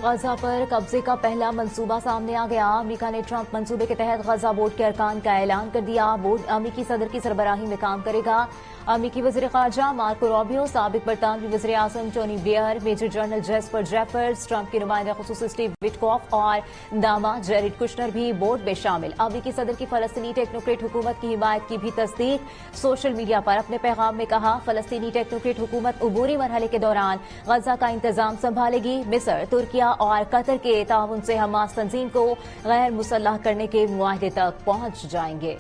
गजा पर कब्जे का पहला मंसूबा सामने आ गया। अमेरिका ने ट्रंप मंसूबे के तहत गजा बोर्ड के अरकान का ऐलान कर दिया। बोर्ड अमेरिकी सदर की सरबराही में काम करेगा। अमेरिकी वज़ीर ख़ारजा मार्को रूबियो, साबिक बरतानवी वज़ीर आज़म Tony Blair, major general Jesper Jeffers, Trump के नुमाइंदा ख़ुसूसी स्टीव विटकॉफ और दामाद जेरेड कुशनर भी बोर्ड में शामिल। अमेरिकी सदर की फ़लस्तीनी टेक्नोक्रेट हुकूमत की हिमायत की भी तस्दीक। सोशल मीडिया पर अपने पैगाम में कहा, फ़लस्तीनी टेक्नोक्रेट हुकूमत अबूरी मरहले के दौरान गजा का इंतजाम संभालेगी। मिस्र, तुर्किया और कतर के ताउन से हमास तंजीम को गैर मुसल्लह करने के मुआहदे तक पहुंच जाएंगे।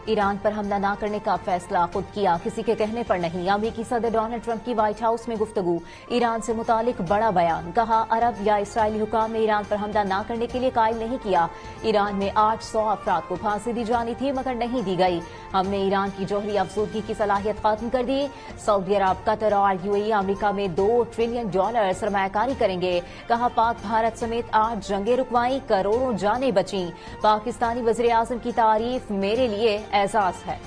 ईरान पर हमला न करने का फैसला खुद किया, किसी के कहने पर नहीं। अमेरिकी सदर डोनाल्ड ट्रंप की व्हाइट हाउस में गुफ्तगू, ईरान से मुतालिक बड़ा बयान। कहा, अरब या इसराइली हुकाम ने ईरान पर हमला न करने के लिए कायल नहीं किया। ईरान में 800 अफराद को फांसी दी जानी थी मगर नहीं दी गई। हमने ईरान की जौहरी अफजूदगी की सलाहियत खत्म कर दी। सऊदी अरब, कतर और यूएई अमेरिका में $2 ट्रिलियन सरमायाकारी करेंगे। कहा, पाक भारत समेत 8 जंगें रुकवाई, करोड़ों जानें बची। पाकिस्तानी वज़ीर आज़म की तारीफ मेरे लिए एहसास है।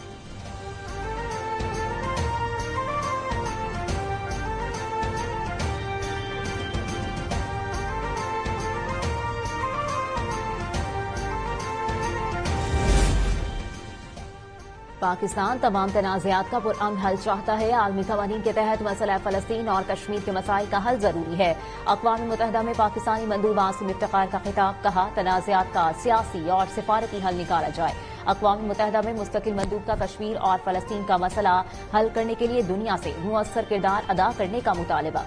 पाकिस्तान तमाम तनाज़ात का पुरअमन हल चाहता है। आलमी कवानीन के तहत मसला फ़लस्तीन और कश्मीर के मसाइल का हल जरूरी है। अक़वाम मुत्तहिदा में पाकिस्तानी मंदूब आसिम इफ्तिखार का खिताब। कहा, तनाज़ात का सियासी और सिफारती हल निकाला जाए। अक़वाम मुत्तहिदा में मुस्तकिल मंदूब का कश्मीर और फ़लस्तीन का मसला हल करने के लिए दुनिया से मुअस्सर किरदार अदा करने का मुतालबा।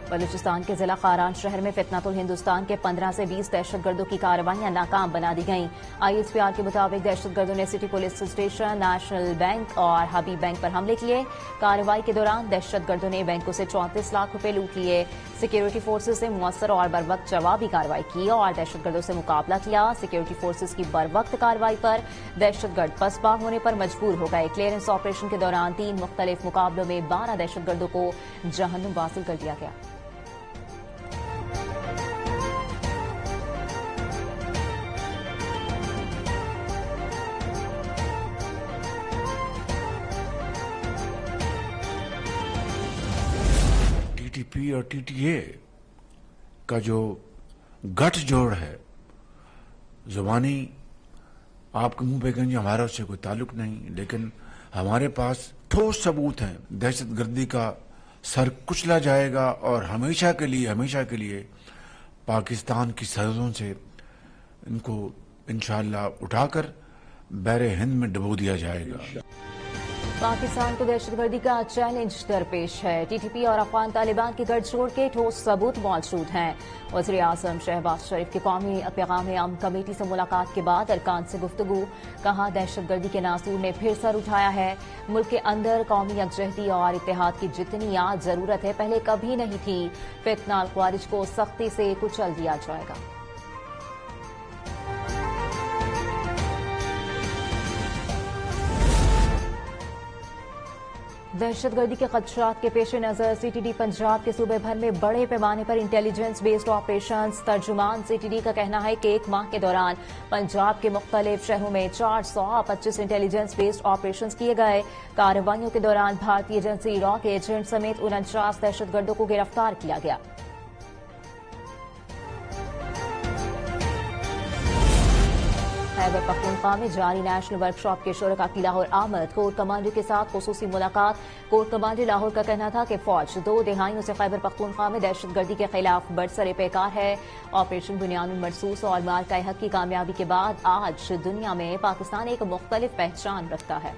बलूचिस्तान के जिला खारान शहर में फितनतुल हिंदुस्तान के 15 से 20 दहशतगर्दों की कार्रवाइयां नाकाम बना दी गईं। ISPR के मुताबिक दहशतगर्दों ने city police station, national bank और हबीब बैंक पर हमले किए। कार्रवाई के दौरान दहशतगर्दों ने बैंकों से 34 लाख रुपए लूट लिए। सिक्योरिटी फोर्सेज ने मुअस्सर और बरवक्त जवाबी कार्रवाई की और दहशतगर्दों से मुकाबला किया। सिक्योरिटी फोर्सेज की बरवक्त कार्रवाई पर दहशतगर्द पसपा होने पर मजबूर हो गए। क्लियरेंस ऑपरेशन के दौरान 3 मुख्तलिफ मुकाबलों में 12 दहशतगर्दों को जहन्नुम वासिल कर दिया गया। TTP और TTA का जो गठजोड़ है, जुबानी आपके मुंह पे कहेंगे हमारा उससे कोई ताल्लुक नहीं, लेकिन हमारे पास ठोस सबूत हैं। दहशतगर्दी का सर कुचला जाएगा और हमेशा के लिए पाकिस्तान की सरहदों से इनको इंशाअल्लाह उठाकर बहरे हिंद में डुबो दिया जाएगा। पाकिस्तान को दहशतगर्दी का चैलेंज दरपेश है। TTP और अफगान तालिबान के गठजोड़ के ठोस सबूत मौजूद हैं। वज़ीर आज़म शहबाज शरीफ की कौमी पैगाम आम कमेटी से मुलाकात के बाद अरकान से गुफ्तगू। कहा, दहशतगर्दी के नासूर ने फिर सर उठाया है। मुल्क के अंदर कौमी यकजहती और इत्तेहाद की जितनी आज जरूरत है पहले कभी नहीं थी। फितना ख्वारिज को सख्ती से कुचल दिया जाएगा। दहशतगर्दी के खदशात के पेश नजर CTD पंजाब के सूबे भर में बड़े पैमाने पर इंटेलिजेंस बेस्ड ऑपरेशन। तर्जुमान CTD का कहना है कि 1 माह के दौरान पंजाब के मुख्तलिफ शहरों में 425 इंटेलिजेंस बेस्ड ऑपरेशन किए गए। कार्रवाइयों के दौरान भारतीय एजेंसी रॉ के एजेंट समेत 49 दहशतगर्दों को गिरफ्तार किया गया। खैबर पख्तूनख्वा में जारी नेशनल वर्कशॉप के शुरका की लाहौर आमद। कोर कमांडर के साथ खुसूसी मुलाकात। कोर कमांडर लाहौर का कहना था कि फौज 2 दहाइयों से खैबर पख्तूनख्वा में दहशतगर्दी के खिलाफ बरसरे पैकार है। ऑपरेशन बुनियानुल मरसूस और मार्का हक की कामयाबी के बाद आज दुनिया में पाकिस्तान एक मुख्तलिफ पहचान रखता है।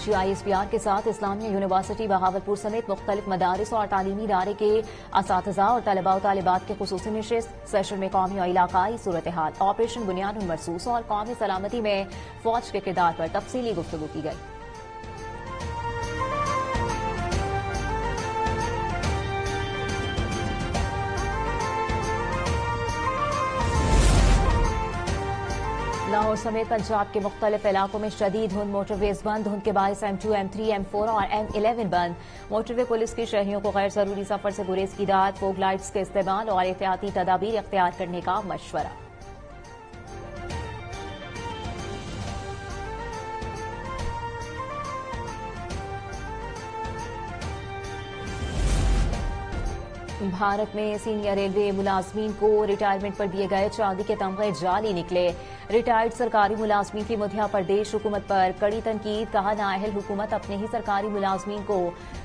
ISPR के साथ इस्लामिया यूनिवर्सिटी बहावलपुर समेत मुख्तलिफ मदारिस और तालीमी इदारे के असातिज़ा और तलबा और तालिबात के खुसूसी नशिस्त। सेशन में कौमी और इलाकाई सूरत हाल, ऑपरेशन बुनियानुल मरसूस और कौमी सलामती में फौज के किरदार पर तफसीली गुफ्तगू की गई। लाहौर समेत पंजाब के मुख्तलिफ इलाकों में शदीद धुंध, मोटरवेज बंद। धुंध के बायस M2, M3, M4 और M11 बंद। मोटरवे पुलिस की शहरियों को गैर जरूरी सफर से गुरेज की दाद, फोग लाइट्स के इस्तेमाल और एहतियाती तदाबीर इख्तियार करने का मशवरा। भारत में सीनियर रेलवे मुलाजमीन को रिटायरमेंट पर दिए गए चांदी के तमगे जाली निकले। रिटायर्ड सरकारी मुलाजमीन की मध्य प्रदेश हुकूमत पर कड़ी तनकीद। कहा, नाअहल हुकूमत अपने ही सरकारी मुलाजमीन को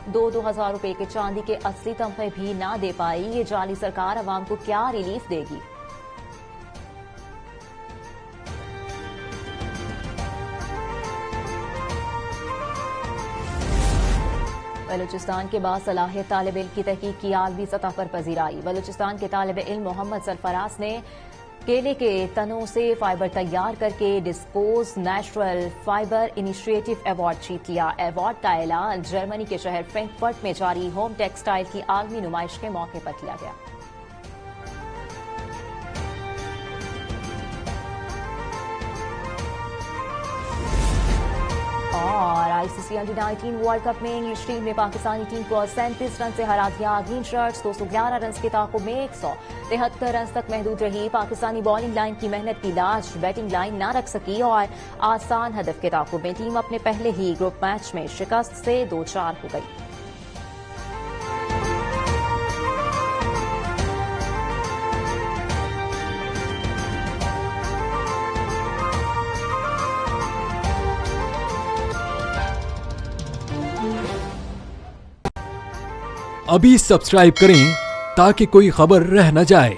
2-2 हजार रुपए के चांदी के असली तमगे भी ना दे पाई। ये जाली सरकार अवाम को क्या रिलीफ देगी? बलूचिस्तान के बाद सलाहियत तालिब इल्म की तहकीक की आलमी सतह पर पजीराई। बलूचिस्तान के तालिब इल्म मोहम्मद सरफराज ने केले के तनों से फाइबर तैयार करके dispose natural fibre initiative award जीत लिया। अवार्ड का ऐलान जर्मनी के शहर फ्रैंकफर्ट में जारी होम टेक्सटाइल की आलमी नुमाइश के मौके पर किया गया। और ICC अंडर-19 वर्ल्ड कप में इंग्लिश टीम ने पाकिस्तानी टीम को 37 रन से हरा दिया। ग्रीन शर्ट्स 211 रन के ताक़ुब में 173 रन तक महदूद रही। पाकिस्तानी बॉलिंग लाइन की मेहनत की लाज बैटिंग लाइन ना रख सकी और आसान हदफ के ताक़ुब में टीम अपने पहले ही ग्रुप मैच में शिकस्त से 2-4 हो गई। अभी सब्सक्राइब करें ताकि कोई खबर रह न जाए।